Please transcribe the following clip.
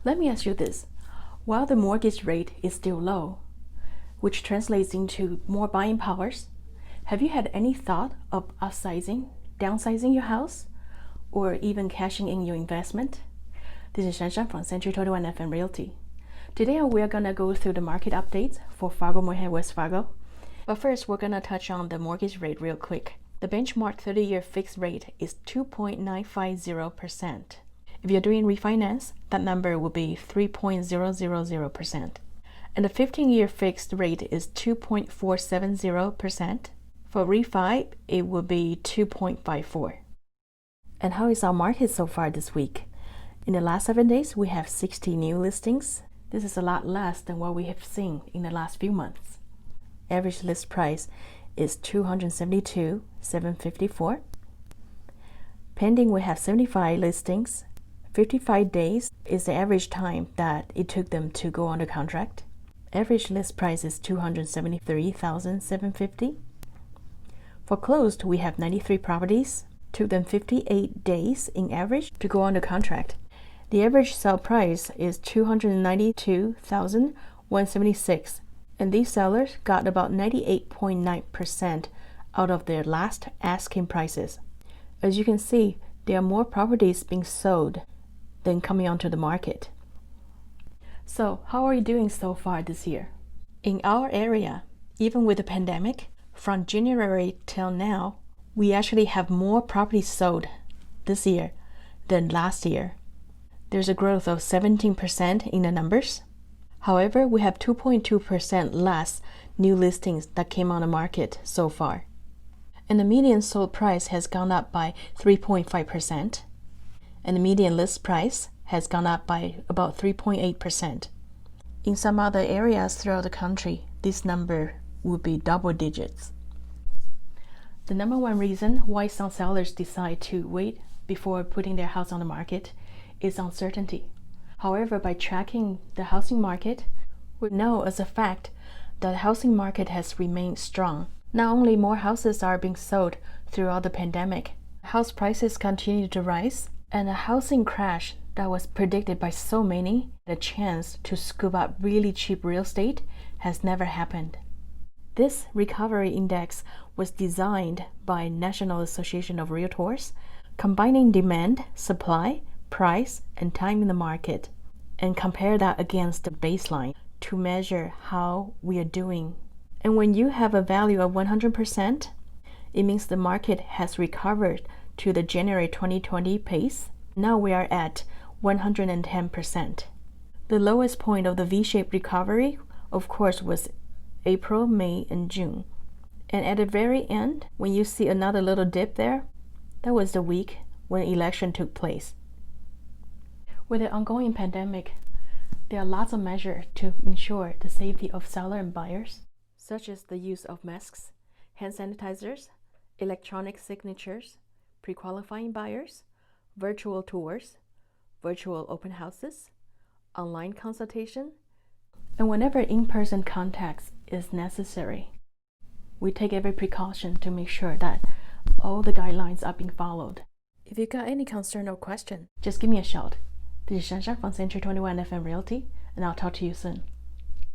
Let me ask you this. While the mortgage rate is still low, which translates into more buying powers, have you had any thought of upsizing, downsizing your house, or even cashing in your investment? This is Shanshan from Century 21 FM Realty. Today we're gonna go through the market updates for Fargo Moorhead, West Fargo. But first, we're gonna touch on the mortgage rate real quick. The benchmark 30-year fixed rate is 2.950%. If you're doing refinance, that number will be 3.000%. And the 15-year fixed rate is 2.470%. For refi, it will be 2.54. And how is our market so far this week? In the last 7 days, we have 60 new listings. This is a lot less than what we have seen in the last few months. Average list price is $272,754. Pending, we have 75 listings. 55 days is the average time that it took them to go under contract. Average list price is $273,750. For closed, we have 93 properties. Took them 58 days in average to go under contract. The average sale price is $292,176, and these sellers got about 98.9% out of their last asking prices. As you can see, there are more properties being sold than coming onto the market. So, how are you doing so far this year? In our area, even with the pandemic, from January till now, we actually have more properties sold this year than last year. There's a growth of 17% in the numbers. However, we have 2.2% less new listings that came on the market so far. And the median sold price has gone up by 3.5%. And the median list price has gone up by about 3.8%. In some other areas throughout the country, this number would be double digits. The number one reason why some sellers decide to wait before putting their house on the market is uncertainty. However, by tracking the housing market, we know as a fact that the housing market has remained strong. Not only more houses are being sold throughout the pandemic, house prices continue to rise, and a housing crash that was predicted by so many, the chance to scoop up really cheap real estate has never happened. This recovery index was designed by National Association of Realtors, combining demand, supply, price, and time in the market, and compare that against the baseline to measure how we are doing. And when you have a value of 100%, it means the market has recovered to the January 2020 pace. Now we are at 110%. The lowest point of the V-shaped recovery, of course, was April, May, and June. And at the very end, when you see another little dip there, that was the week when election took place. With the ongoing pandemic, there are lots of measures to ensure the safety of sellers and buyers, such as the use of masks, hand sanitizers, electronic signatures, pre-qualifying buyers, virtual tours, virtual open houses, online consultation, and whenever in-person contacts is necessary. We take every precaution to make sure that all the guidelines are being followed. If you got any concern or question, just give me a shout. This is Shanshan from Century 21 FM Realty, and I'll talk to you soon.